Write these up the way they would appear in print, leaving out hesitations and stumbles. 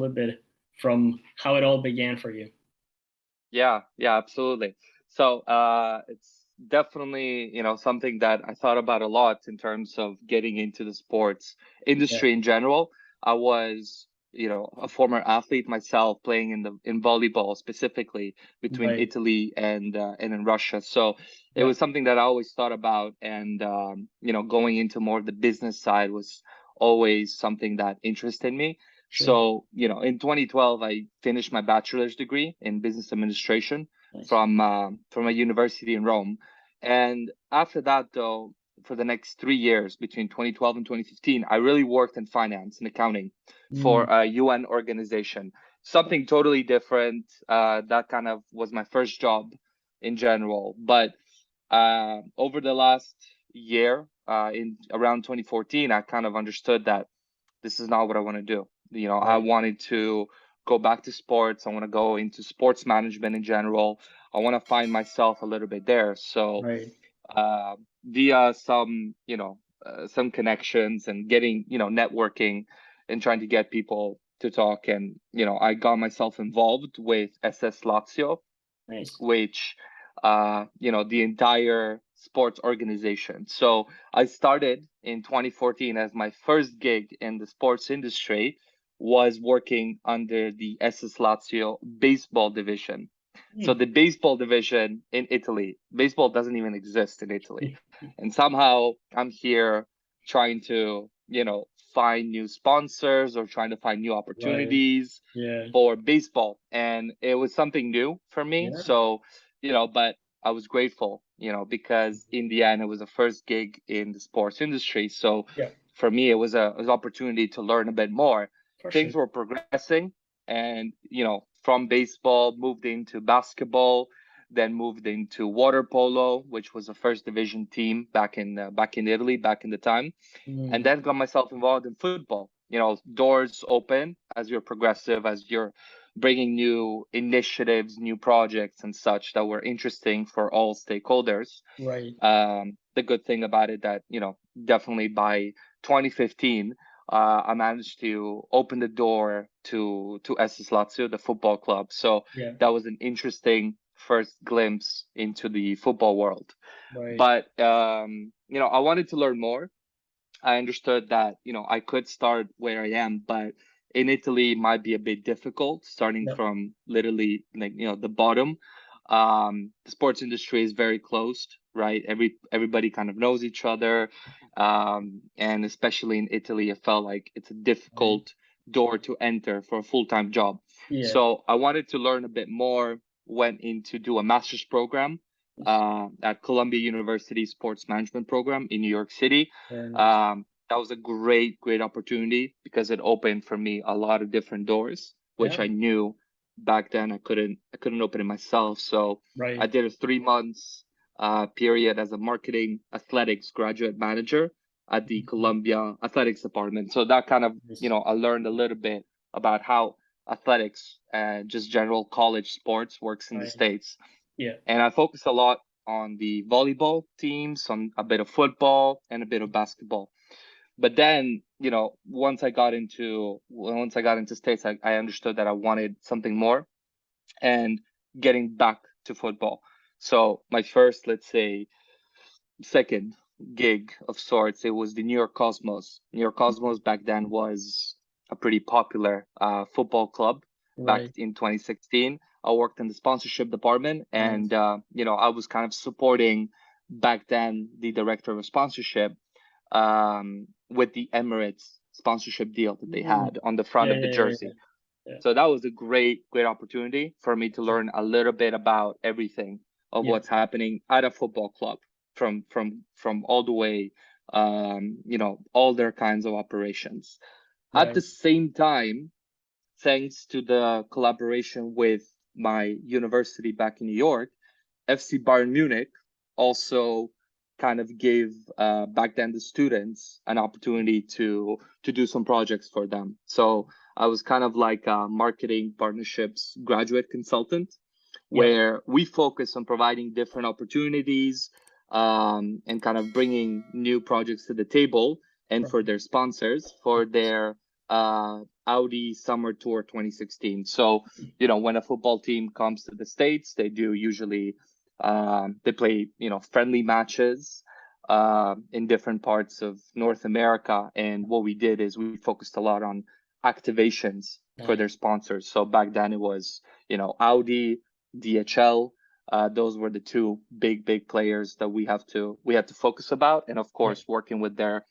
little bit from how it all began for you. Yeah, yeah, absolutely. So it's definitely, something that I thought about a lot in terms of getting into the sports Yeah, industry in general. I was, a former athlete myself, playing in volleyball specifically between right. Italy and in Russia. So it Yeah, was something that I always thought about, and going into more of the business side was always something that interested me. sure. So, in 2012, I finished my bachelor's degree in business administration Nice. from a university in Rome. And after that, though, for the next 3 years, between 2012 and 2015, I really worked in finance and accounting for Mm, a UN organization. Something totally different. That kind of was my first job in general. But over the last year, in around 2014, I kind of understood that this is not what I want to do. I right, wanted to go back to sports. I want to go into sports management in general. I want to find myself a little bit there. So, right. uh, via some connections and getting, networking and trying to get people to talk. And, I got myself involved with SS Lazio, Nice. which the entire sports organization. So I started in 2014 as my first gig in the sports industry was working under the SS Lazio baseball division. So Mm. the baseball division in Italy, baseball doesn't even exist in Italy. And somehow I'm here trying to, find new sponsors or trying to find new Right. opportunities Yeah. for baseball. And it was something new for me. Yeah. So, but I was grateful, because in the end, it was the first gig in the sports industry. So Yeah. for me, it was an opportunity to learn a bit more. For sure. Things were progressing, and, from baseball, moved into basketball, then moved into water polo, which was a first division team back in Italy, back in the time, and Mm. then got myself involved in football. Doors open as you're progressive, as you're bringing new initiatives, new projects, and such that were interesting for all stakeholders. Right. The good thing about it that, definitely by 2015, I managed to open the door to SS Lazio, the football club. So Yeah. that was an interesting first glimpse into the football world. Right. But I wanted to learn more. I understood that, I could start where I am, but in Italy it might be a bit difficult starting Yeah. from literally, like, the bottom. The sports industry is very closed, right? Everybody kind of knows each other. And especially in Italy, it felt like it's a Right. difficult door to enter for a full-time job. Yeah. So I wanted to learn a bit more, went in to do a master's program at Columbia University Sports Management Program in New York City. Very nice. That was a great opportunity because it opened for me a lot of different doors, which Yeah. I knew back then I couldn't open it myself. So I Right. did a 3 months period as a marketing athletics graduate manager at the Mhm. Columbia athletics department. So that kind of, Nice. I learned a little bit about how athletics and just general college sports works in the Right. States. Yeah. And I focus a lot on the volleyball teams, on a bit of football and a bit of basketball. But then, once I got into States, I understood that I wanted something more and getting back to football. So my first, let's say, second gig of sorts, it was the New York Cosmos. New York Cosmos back then was a pretty popular football club back Right. in 2016. I worked in the sponsorship department, and Nice. I was kind of supporting back then the director of sponsorship with the Emirates sponsorship deal that they Mm. had on the front Yeah. of the Yeah. Yeah. jersey. Yeah. Yeah. So that was a great opportunity for me to Sure. learn a little bit about everything of Yeah. what's happening at a football club from all the way, all their kinds of operations. At the Right. same time, thanks to the collaboration with my university back in New York, FC Bayern Munich also kind of gave back then the students an opportunity to do some projects for them. So I was kind of like a marketing partnerships graduate consultant, Yeah. where we focus on providing different opportunities and kind of bringing new projects to the table and for Perfect. their sponsors for their Audi Summer Tour 2016. So, you know, when a football team comes to the States, they do usually, they play, you know, friendly matches in different parts of North America. And what we did is we focused a lot on activations for their sponsors. So back then it was, you know, Audi, DHL. Those were the two big players that we had to focus about, and of course working with their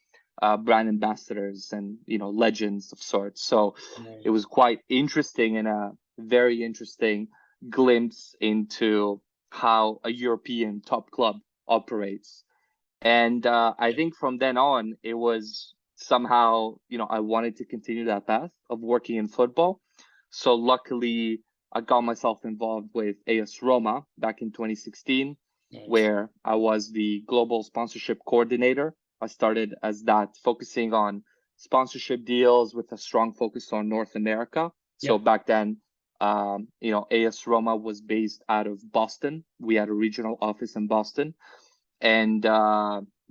brand ambassadors and, you know, legends of sorts. So it was quite interesting and a very interesting glimpse into how a European top club operates. And I think from then on, it was somehow, you know, I wanted to continue that path of working in football. So luckily, I got myself involved with AS Roma back in 2016, where I was the global sponsorship coordinator. I started as that, focusing on sponsorship deals with a strong focus on North America. So back then, you know, AS Roma was based out of Boston. We had a regional office in Boston. And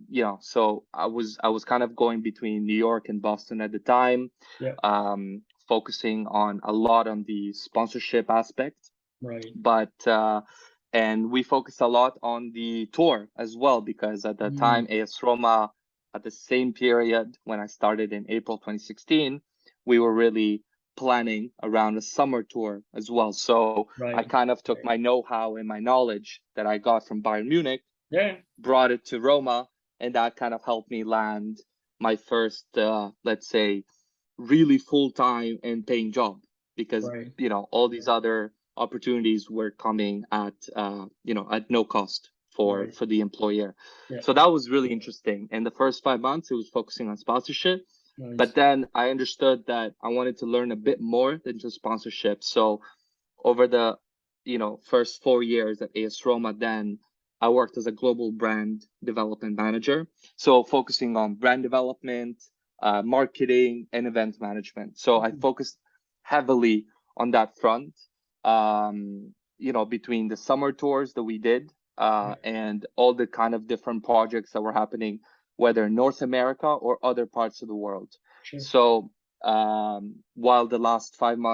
you know, so I was kind of going between New York and Boston at the time, focusing on a lot on the sponsorship aspect. But and we focused a lot on the tour as well, because at that time AS Roma, at the same period when I started in April 2016, we were really planning around a summer tour as well. So I kind of took my know-how and my knowledge that I got from Bayern Munich, brought it to Roma, and that kind of helped me land my first, let's say, really full-time and paying job, because you know, all these other opportunities were coming at you know, at no cost for the employer. So that was really interesting. And the first 5 months, it was focusing on sponsorship. But then I understood that I wanted to learn a bit more than just sponsorship. So over the, you know, first 4 years at AS Roma, then I worked as a global brand development manager. So focusing on brand development, marketing, and event management. So I focused heavily on that front, you know, between the summer tours that we did and all the kind of different projects that were happening, whether in North America or other parts of the world. So while the last 5 months